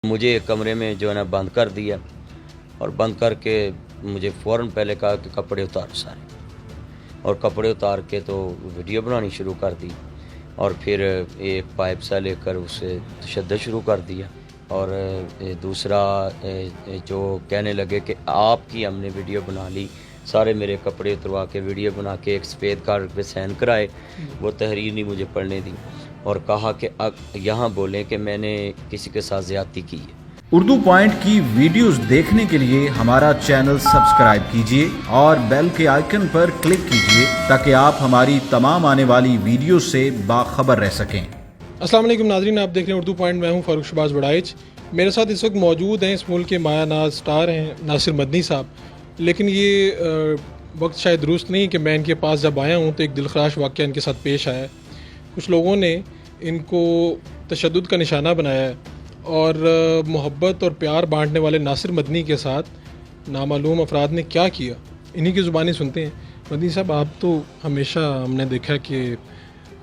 मुझे एक कमरे में जो है ना बंद कर दिया और बंद करके मुझे फ़ौरन पहले कहा कि कपड़े उतारो सारे, और कपड़े उतार के तो वीडियो बनानी शुरू कर दी और फिर एक पाइप सा लेकर उसे तशद्दुद शुरू कर दिया। और दूसरा जो कहने लगे कि आपकी हमने वीडियो बना ली, सारे मेरे कपड़े उतरवा के वीडियो बना के एक सफ़ेद कार्ड पे साइन कराए, वो तहरीर नहीं मुझे पढ़ने दी और कहा कि यहाँ बोलें कि मैंने किसी के साथ ज़्यादती की है। उर्दू पॉइंट की वीडियोस देखने के लिए हमारा चैनल सब्सक्राइब कीजिए और बेल के आइकन पर क्लिक कीजिए ताकि आप हमारी तमाम आने वाली वीडियो से बाखबर रह सकें। अस्सलाम वालेकुम नाज़रीन, आप देख रहे हैं उर्दू पॉइंट। मैं हूं फारूक शहबाज बड़ाइच। मेरे साथ इस वक्त मौजूद हैं इस मुल्क के माया नाज स्टार हैं नासिर मदनी साहब। लेकिन ये वक्त शायद दुरुस्त नहीं कि मैं इनके पास जब आया हूं तो एक दिलखराश वाक़या इनके साथ पेश आया। कुछ लोगों ने इनको तशद्दुद का निशाना बनाया है और मोहब्बत और प्यार बांटने वाले नासिर मदनी के साथ नामालूम अफराद ने क्या किया, इन्हीं की ज़ुबानी सुनते हैं। मदनी साहब, आप तो हमेशा हमने देखा कि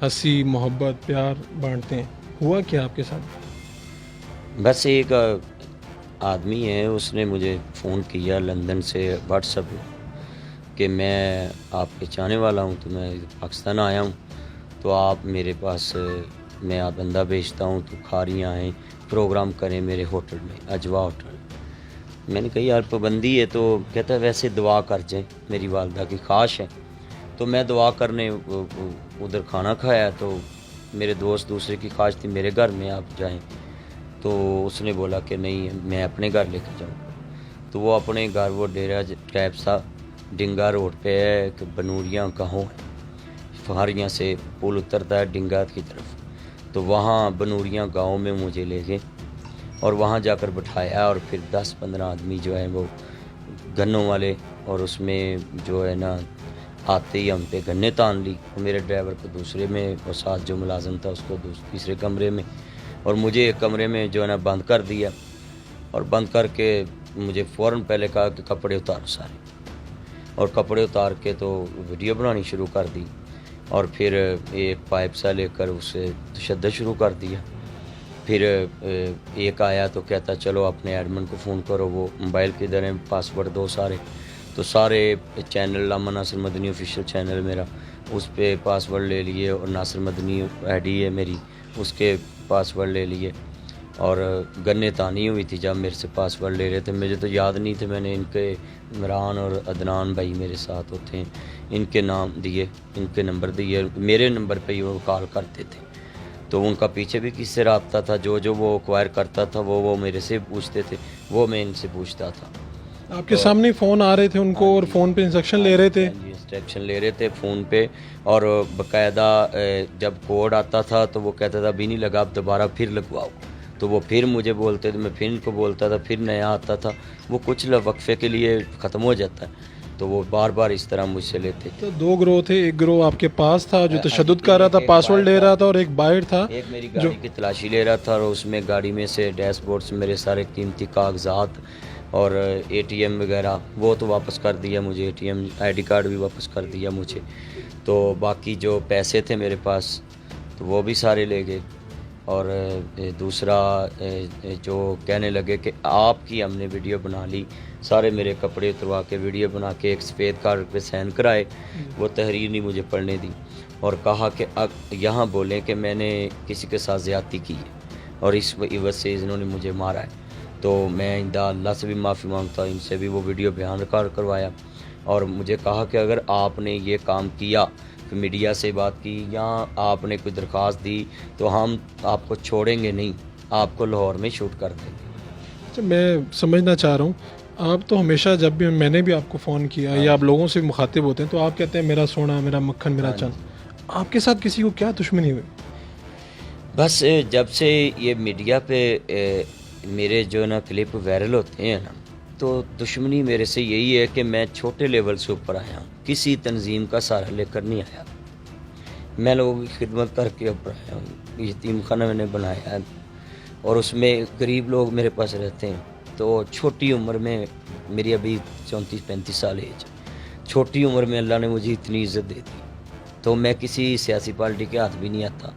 हंसी मोहब्बत प्यार बांटते हैं, हुआ क्या आपके साथ? बस एक आदमी है, उसने मुझे फ़ोन किया लंदन से व्हाट्सएप कि मैं आपके चाहने वाला हूँ, तो मैं पाकिस्तान आया हूँ, तो आप मेरे पास मैं आप बंदा भेजता हूँ, तो खारियाँ आएँ प्रोग्राम करें मेरे होटल में, अजवा होटल। मैंने कहा यार पाबंदी है, तो कहता है वैसे दुआ कर जाएं, मेरी वालदा की ख्वाहिश है। तो मैं दुआ करने उधर खाना खाया, तो मेरे दोस्त दूसरे की ख्वाहिश थी मेरे घर में आप जाएं, तो उसने बोला कि नहीं मैं अपने घर लेकर जाऊँ। तो वो अपने घर, वो डेरा टाइप सा डिंगा रोड पे है कि बनूरियाँ गाँव है, फहारियाँ से पुल उतरता है डिंगा की तरफ, तो वहाँ बनूरियाँ गांव में मुझे ले गए और वहाँ जाकर बिठाया और फिर 10-15 आदमी जो है वो गन्नों वाले, और उसमें जो है ना आते ही हम पे गन्ने तान ली, मेरे ड्राइवर को दूसरे में और साथ जो मुलाजिम था उसको तीसरे कमरे में, और मुझे एक कमरे में जो है ना बंद कर दिया और बंद करके मुझे फ़ौरन पहले कहा कि कपड़े उतारो सारे, और कपड़े उतार के तो वीडियो बनानी शुरू कर दी और फिर एक पाइप सा लेकर उसे तशद्दुद शुरू कर दिया। फिर एक आया तो कहता चलो अपने एडमिन को फ़ोन करो, वो मोबाइल किधर है, पासवर्ड दो सारे। तो सारे चैनल लामा नासिर मदनी ऑफिशियल चैनल मेरा, उस पर पासवर्ड ले लिए, और नासिर मदनी आईडी है मेरी, उसके पासवर्ड ले लिए। और गन्ने तानी हुई थी जब मेरे से पासवर्ड ले रहे थे, मुझे तो याद नहीं थे, मैंने इनके इमरान और अदनान भाई मेरे साथ होते हैं, इनके नाम दिए, इनके नंबर दिए, मेरे नंबर पे ही वो कॉल करते थे। तो उनका पीछे भी किससे रब्ता था, जो वो एक्वायर करता था वो मेरे से पूछते थे, वो मैं इनसे पूछता था। आपके सामने फ़ोन आ रहे थे उनको और फ़ोन पे इंस्ट्रक्शन ले रहे थे? इंस्ट्रक्शन ले रहे थे फ़ोन पे, और बाकायदा जब कोड आता था तो वो कहता था अभी नहीं लगा, आप दोबारा फिर लगवाओ, तो वो फिर मुझे बोलते थे, मैं फिर इनको बोलता था, फिर नया आता था, वो कुछ वक्फे के लिए ख़त्म हो जाता है, तो वो बार बार इस तरह मुझसे लेते थे। तो दो गिरोह थे, एक गिरोह आपके पास था जो तशद्दुद कर रहा था, पासवर्ड ले रहा था, और एक बाहर था एक मेरी गाड़ी की तलाशी ले रहा था, और उसमें गाड़ी में से डैशबोर्ड से मेरे सारे कीमती कागजात और एटीएम वगैरह वो तो वापस कर दिया मुझे, एटीएम आईडी कार्ड भी वापस कर दिया मुझे, तो बाकी जो पैसे थे मेरे पास तो वो भी सारे ले गए। और दूसरा जो कहने लगे कि आपकी हमने वीडियो बना ली, सारे मेरे कपड़े उतरवा के वीडियो बना के एक सफ़ेद कार्ड पे साइन कराए, वो तहरीर नहीं मुझे पढ़ने दी और कहा कि यहाँ बोलें कि मैंने किसी के साथ ज़्यादती की है और इस वजह से इन्होंने मुझे मारा है। तो मैं इंदा अल्लाह से भी माफ़ी मांगता हूँ, इनसे भी वो वीडियो बयान रिकॉर्ड करवाया, और मुझे कहा कि अगर आपने ये काम किया, मीडिया से बात की या आपने कोई दरख्वास्त दी, तो हम आपको छोड़ेंगे नहीं, आपको लाहौर में शूट कर देंगे। अच्छा, मैं समझना चाह रहा हूँ, आप तो हमेशा जब भी मैंने भी आपको फ़ोन किया या आप लोगों से मुखातिब होते हैं तो आप कहते हैं मेरा सोना, मेरा मक्खन, मेरा चंद। आपके साथ किसी को क्या दुश्मनी हुई? बस जब से ये मीडिया पे मेरे जो ना क्लिप वायरल होते हैं ना, तो दुश्मनी मेरे से यही है कि मैं छोटे लेवल से ऊपर आया हूँ, किसी तंजीम का सहारा लेकर नहीं आया, मैं लोगों की खिदमत करके ऊपर आया हूँ। यतीम खाना मैंने बनाया है और उसमें गरीब लोग मेरे पास रहते हैं, तो छोटी उम्र में, मेरी अभी 34-35 साल एज, छोटी उम्र में अल्लाह ने मुझे इतनी इज़्ज़त दे दी, तो मैं किसी सियासी पार्टी के हाथ भी नहीं आता,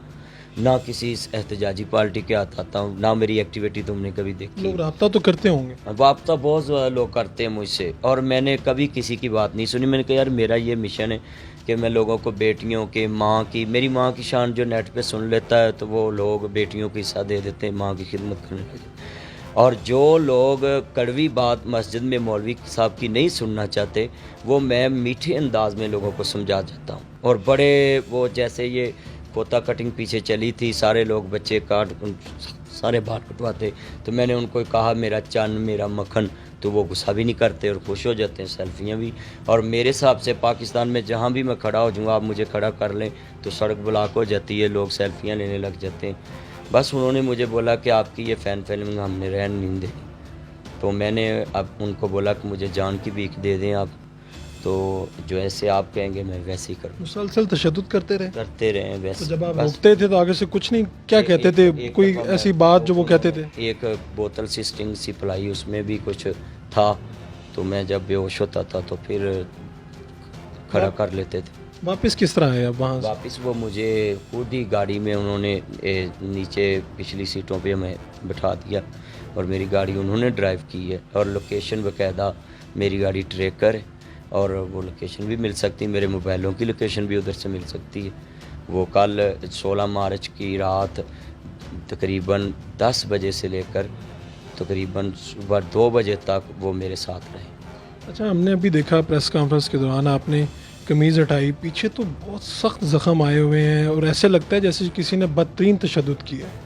نہ کسی احتجاجی پارٹی کے ہاتھ آتا ہوں، نہ میری ایکٹیویٹی تم نے کبھی دیکھی۔ لوگ رابطہ تو کرتے ہوں گے؟ رابطہ بہت زیادہ لوگ کرتے ہیں مجھ سے، اور میں نے کبھی کسی کی بات نہیں سنی۔ میں نے کہا یار میرا یہ مشن ہے کہ میں لوگوں کو بیٹیوں کے، ماں کی، میری ماں کی شان جو نیٹ پہ سن لیتا ہے تو وہ لوگ بیٹیوں کو حصہ دے دیتے ہیں، ماں کی خدمت کرنے لگے۔ اور جو لوگ کڑوی بات مسجد میں مولوی صاحب کی نہیں سننا چاہتے، وہ میں میٹھے انداز میں لوگوں کو سمجھا جاتا ہوں۔ اور بڑے وہ جیسے یہ کوتا کٹنگ پیچھے چلی تھی، سارے لوگ بچے سارے بال کٹواتے، تو میں نے ان کو کہا میرا چن، میرا مکھن، تو وہ غصہ بھی نہیں کرتے اور خوش ہو جاتے ہیں، سیلفیاں بھی۔ اور میرے حساب سے پاکستان میں جہاں بھی میں کھڑا ہو جاؤں، آپ مجھے کھڑا کر لیں تو سڑک بلاک ہو جاتی ہے، لوگ سیلفیاں لینے لگ جاتے ہیں۔ بس انہوں نے مجھے بولا کہ آپ کی یہ فین فلمنگ ہم نے رہن نہیں دینی، تو میں نے اب ان کو بولا کہ مجھے جان کی بھیک دے دیں آپ، تو جو ایسے آپ کہیں گے میں ویسے ہی کروں، مسلسل تشدد کرتے رہے؟ ویسے۔ تو جب آپ بس روکتے تھے تو آگے سے کچھ نہیں کیا کہتے تھے؟ ایک کوئی دفعہ ایسی میں بات جو وہ کہتے تھے؟ ایک بوتل سی سٹنگ سی پلائی، اس میں بھی کچھ تھا، تو میں جب بے ہوش ہوتا تھا تو پھر کھڑا کر لیتے تھے۔ واپس کس طرح آئے اب وہاں سے؟ واپس وہ مجھے خود ہی گاڑی میں انہوں نے نیچے پچھلی سیٹوں پہ ہمیں بٹھا دیا، اور میری گاڑی انہوں نے ڈرائیو کی ہے، اور لوکیشن باقاعدہ میری گاڑی ٹریکر ہے، اور وہ لوکیشن بھی مل سکتی، میرے موبائلوں کی لوکیشن بھی ادھر سے مل سکتی ہے۔ وہ کل 16 مارچ کی رات تقریباً 10 بجے سے لے کر تقریباً صبح 2 بجے تک وہ میرے ساتھ رہے۔ اچھا، ہم نے ابھی دیکھا پریس کانفرنس کے دوران آپ نے قمیض ہٹائی، پیچھے تو بہت سخت زخم آئے ہوئے ہیں، اور ایسے لگتا ہے جیسے کسی نے بدترین تشدد کیا ہے۔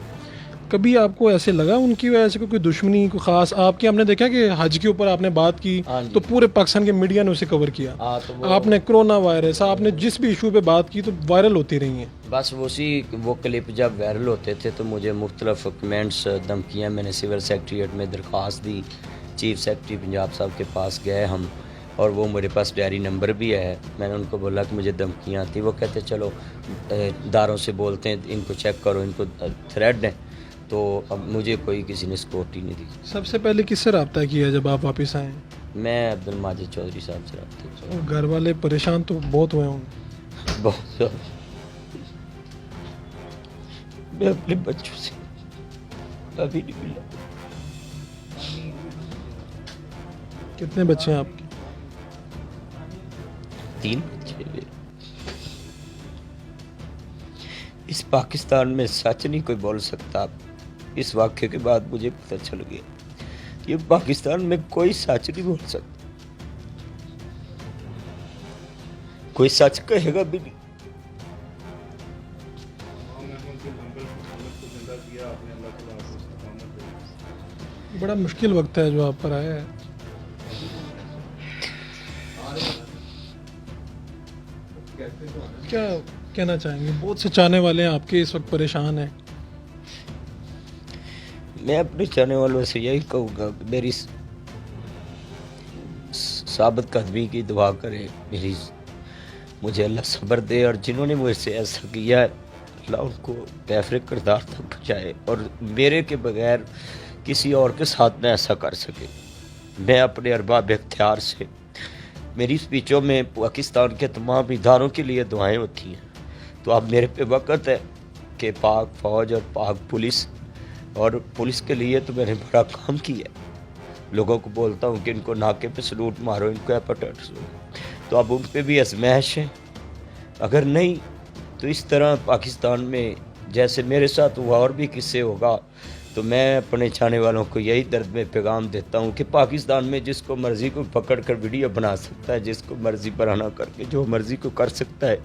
کبھی آپ کو ایسے لگا ان کی وجہ سے کوئی دشمنی، کوئی خاص آپ کی؟ ہم نے دیکھا کہ حج کے اوپر آپ نے بات کی ہاں جی۔ تو پورے پاکستان کے میڈیا نے اسے کور کیا، تو وہ آپ نے کرونا وائرس، آپ نے جس بھی ایشو پہ بات کی تو وائرل ہوتی رہی ہیں۔ بس وہ کلپ جب وائرل ہوتے تھے تو مجھے مختلف کمنٹس، دھمکیاں، میں نے سول سیکریٹریٹ میں درخواست دی، چیف سیکریٹری پنجاب صاحب کے پاس گئے ہم، اور وہ میرے پاس ڈائری نمبر بھی ہے۔ میں نے ان کو بولا کہ مجھے دھمکیاں آتی، وہ کہتے چلو اداروں سے بولتے ہیں ان کو چیک کرو، ان کو تھریڈ ہیں، تو اب مجھے کوئی کسی نے سکورٹی نہیں دی۔ سب سے پہلے کس سے رابطہ کیا جب آپ واپس آئے؟ میں عبد الماجد چودھری صاحب سے رابطے کیا۔ اور گھر والے پریشان تو بہت ہوئے ہوں گے؟ بہت زیادہ۔ میں اپنے بچوں سے ابھی نہیں ملا۔ کتنے بچے ہیں آپ کے؟ 3 بچے میرے۔ اس پاکستان میں سچ نہیں کوئی بول سکتا۔ اس واقعے کے بعد مجھے پتہ چل گیا کہ پاکستان میں کوئی سچ نہیں بول سکتا، کوئی سچ کہے گا بھی نہیں۔ بڑا مشکل وقت ہے جو آپ پر آیا ہے۔ کیا کہنا چاہیں گے؟ بہت سے چاہنے والے ہیں آپ کے، اس وقت پریشان ہیں۔ میں اپنے چاہنے والوں سے یہی کہوں گا کہ میری ثابت قدمی کی دعا کرے، مجھے اللہ صبر دے، اور جنہوں نے مجھ سے ایسا کیا ہے اللہ ان کو بہتر کردار تک پہنچائے، اور میرے کے بغیر کسی اور کے ساتھ نہ ایسا کر سکے۔ میں اپنے ارباب اختیار سے، میری اسپیچوں میں پاکستان کے تمام اداروں کے لیے دعائیں ہوتی ہیں، تو اب میرے پہ وقت ہے کہ پاک فوج اور پاک پولیس، اور پولیس کے لیے تو میں نے بڑا کام کیا ہے، لوگوں کو بولتا ہوں کہ ان کو ناکے پہ سلوٹ مارو، ان کو ایپاٹائٹس ہو، تو اب ان پہ بھی آزمائش ہے۔ اگر نہیں تو اس طرح پاکستان میں جیسے میرے ساتھ ہوا اور بھی کس سے ہوگا، تو میں اپنے چاہنے والوں کو یہی درد میں پیغام دیتا ہوں کہ پاکستان میں جس کو مرضی کو پکڑ کر ویڈیو بنا سکتا ہے، جس کو مرضی برہنہ کر کے جو مرضی کو کر سکتا ہے۔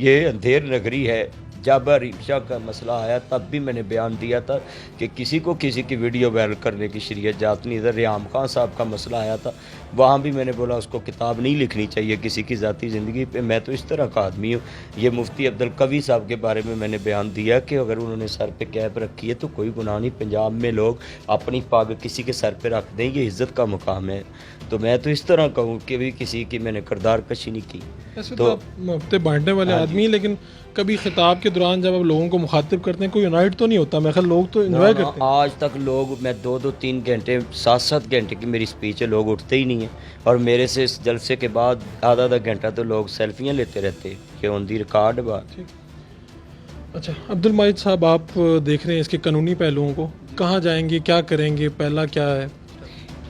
یہ اندھیر نگری ہے۔ جب ریمشا کا مسئلہ آیا تب بھی میں نے بیان دیا تھا کہ کسی کو کسی کی ویڈیو وائرل کرنے کی شریعت جات نہیں۔ ادھر ریام خان صاحب کا مسئلہ آیا تھا، وہاں بھی میں نے بولا اس کو کتاب نہیں لکھنی چاہیے کسی کی ذاتی زندگی پہ، میں تو اس طرح کا آدمی ہوں۔ یہ مفتی عبدالقوی صاحب کے بارے میں نے بیان دیا کہ اگر انہوں نے سر پہ کیپ رکھی ہے تو کوئی گناہ نہیں، پنجاب میں لوگ اپنی پگ کسی کے سر پہ رکھ دیں، یہ عزت کا مقام ہے۔ تو میں تو اس طرح کہوں کہ بھی کسی کی میں نے کردار کشی نہیں کی۔ ایسے تو آپ ہفتے بانٹنے والے آدمی ہیں، لیکن کبھی خطاب کے دوران جب آپ لوگوں کو مخاطب کرتے ہیں کوئی یونائٹ تو نہیں ہوتا؟ میں خیال لوگ تو انجوائے کرتے ہیں۔ آج تک لوگ، میں 2-3 گھنٹے 7 گھنٹے کی میری اسپیچ ہے، لوگ اٹھتے ہی نہیں ہیں، اور میرے سے اس جلسے کے بعد آدھا گھنٹہ تو لوگ سیلفیاں لیتے رہتے کہ آن دی ریکارڈ بات۔ अच्छा, अब्दुल माजिद साहब, आप देख रहे हैं इसके कानूनी पहलुओं को, कहाँ जाएंगे, क्या करेंगे, पहला क्या है?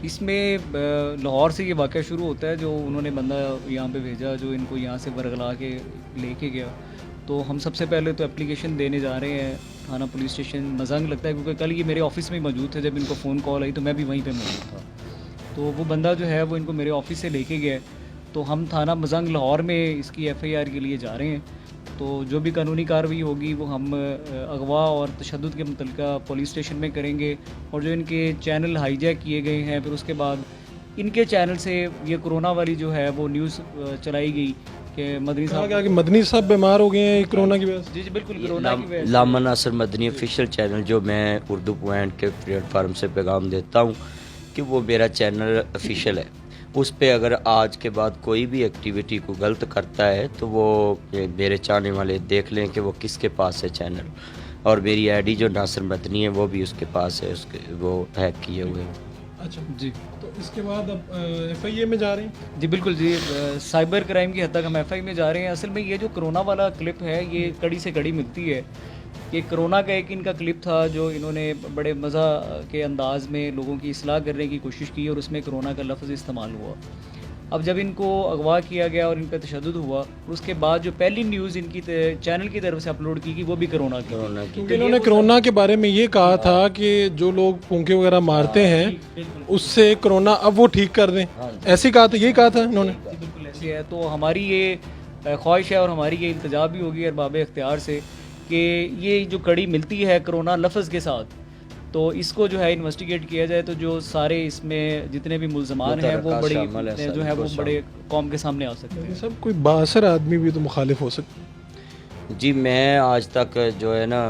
इसमें लाहौर से ये वाक़या शुरू होता है, जो उन्होंने बंदा यहाँ पे भेजा जो इनको यहाँ से बरगला के लेके गया। तो हम सबसे पहले तो एप्लीकेशन देने जा रहे हैं थाना पुलिस स्टेशन मजंग लगता है, क्योंकि कल ये मेरे ऑफिस में ही मौजूद थे। जब इनको फ़ोन कॉल आई तो मैं भी वहीं पे मौजूद था। तो वो बंदा जो है वो इनको मेरे ऑफिस से लेके गया। तो हम थाना मजंग लाहौर में इसकी FIR के लिए जा रहे हैं। तो जो भी कानूनी कार्रवाई होगी वो हम अगवा और तशद्दुद के मुतल्लिका पुलिस स्टेशन में करेंगे। और जो इनके चैनल हाईजैक किए गए हैं, फिर उसके बाद इनके चैनल से ये कोरोना वाली जो है वो न्यूज़ चलाई गई कि मदनी कहा साहब गया कि मदनी साहब बीमार हो गए हैं कोरोना की वजह से। जी जी बिल्कुल कोरोना की वजह से। लामा नासिर मदनी ऑफिशियल चैनल, जो मैं उर्दू पॉइंट के प्लेटफार्म से पैगाम देता हूँ कि वो मेरा चैनल ऑफिशियल है। उस पे अगर आज के बाद कोई भी एक्टिविटी को गलत करता है तो वो मेरे चाहने वाले देख लें कि वो किसके पास है चैनल। और मेरी ID जो नासिर मदनी है वो भी उसके पास है, उसके वो हैक किए हुए हैं। अच्छा जी तो इसके बाद अब FIA में जा रहे हैं। जी बिल्कुल जी, साइबर क्राइम की हद तक हम FI में जा रहे हैं। असल में ये जो कोरोना वाला क्लिप है ये कड़ी से कड़ी मिलती है। ये कोरोना का एक इनका क्लिप था जो इन्होंने बड़े मज़ा के अंदाज़ में लोगों की इस्लाह करने की कोशिश की और उसमें कोरोना का लफ्ज़ इस्तेमाल हुआ। अब जब इनको अगवा किया गया और इन पर तशद्दुद हुआ, उसके बाद जो पहली न्यूज़ इनकी चैनल की तरफ से अपलोड की गई वो भी कोरोना की। क्योंकि इन्होंने कोरोना के बारे में ये कहा था कि जो लोग फूंके वगैरह मारते हैं उससे कोरोना अब वो ठीक कर दें, ऐसे कहा था, यही कहा था इन्होंने। जी बिल्कुल ऐसी है। तो हमारी ये ख्वाहिश है और हमारी ये इल्तिजा भी होगी अरबाब इख्तियार से कि ये जो कड़ी मिलती है कोरोना लफ्ज़ के साथ, तो इसको जो है इन्वेस्टिगेट किया जाए। तो जो सारे इसमें जितने भी मुल्ज़मान हैं वो बड़ी जो है वो बड़े कौम के सामने आ सकते हैं। सब कोई बासर आदमी भी तो मुखालिफ हो सकता है। जी, मैं आज तक जो है ना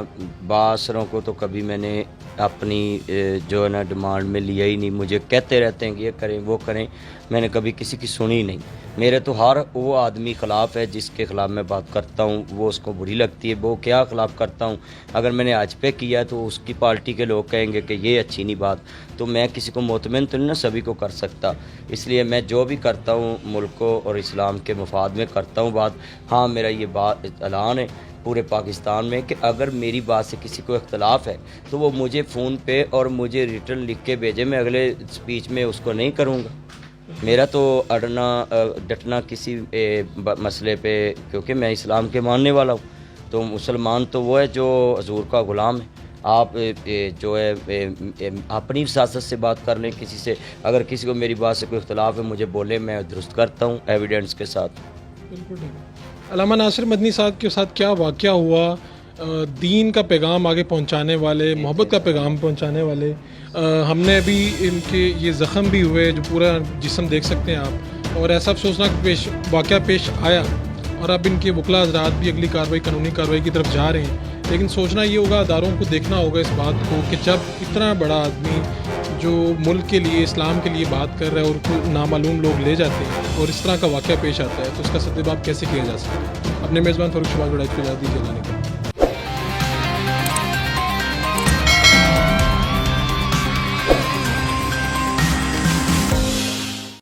बासरों को तो कभी मैंने अपनी जो है ना डिमांड में लिया ही नहीं। मुझे कहते रहते हैं कि ये करें वो करें, मैंने कभी किसी की सुनी नहीं। मेरे तो हर वो आदमी ख़िलाफ़ है जिसके ख़िलाफ़ मैं बात करता हूँ, वो उसको बुरी लगती है। वो क्या ख़िलाफ़ करता हूँ, अगर मैंने आज पे किया तो उसकी पार्टी के लोग कहेंगे कि ये अच्छी नहीं बात। तो मैं किसी को मुतमिन तो नहीं ना सभी को कर सकता, इसलिए मैं जो भी करता हूँ मुल्क को और इस्लाम के मफाद में करता हूँ बात। हाँ, मेरा ये बात ऐलान है पूरे पाकिस्तान में कि अगर मेरी बात से किसी को इख्तलाफ है तो वो मुझे फ़ोन पे और मुझे रिटर्न लिख के भेजे, मैं अगले स्पीच में उसको नहीं करूँगा। मेरा तो अड़ना डटना किसी मसले पे, क्योंकि मैं इस्लाम के मानने वाला हूँ। तो मुसलमान तो वो है जो हजूर का ग़ुलाम है। आप जो है अपनी वसासत से बात कर लें किसी से, अगर किसी को मेरी बात से कोई इख्तलाफ है मुझे बोले, मैं दुरुस्त करता हूँ एविडेंस के साथ। बिल्कुल ठीक है। अल्लामा नासिर मदनी साहब के साथ क्या वाक़या हुआ, दीन का पैगाम आगे पहुंचाने वाले, मोहब्बत का पैगाम पहुंचाने वाले, हमने अभी इनके ये ज़ख़म भी हुए जो पूरा जिस्म देख सकते हैं आप, और ऐसा अफसोसनाक वाक़या पेश आया और अब इनके वकला हज़रात भी अगली कार्रवाई कानूनी कार्रवाई की तरफ जा रहे हैं। लेकिन सोचना ये होगा, अदारों को देखना होगा इस बात को कि जब इतना बड़ा आदमी जो मुल्क के लिए इस्लाम के लिए बात कर रहा है और कोई नामालूम लोग ले जाते हैं और इस तरह का वाक़या पेश आता है तो उसका सद्देबाब कैसे किया जा सकता है। अपने मेज़बान फ़ारूक शहबाज बड़ाइच को इजाज़त दीजिए।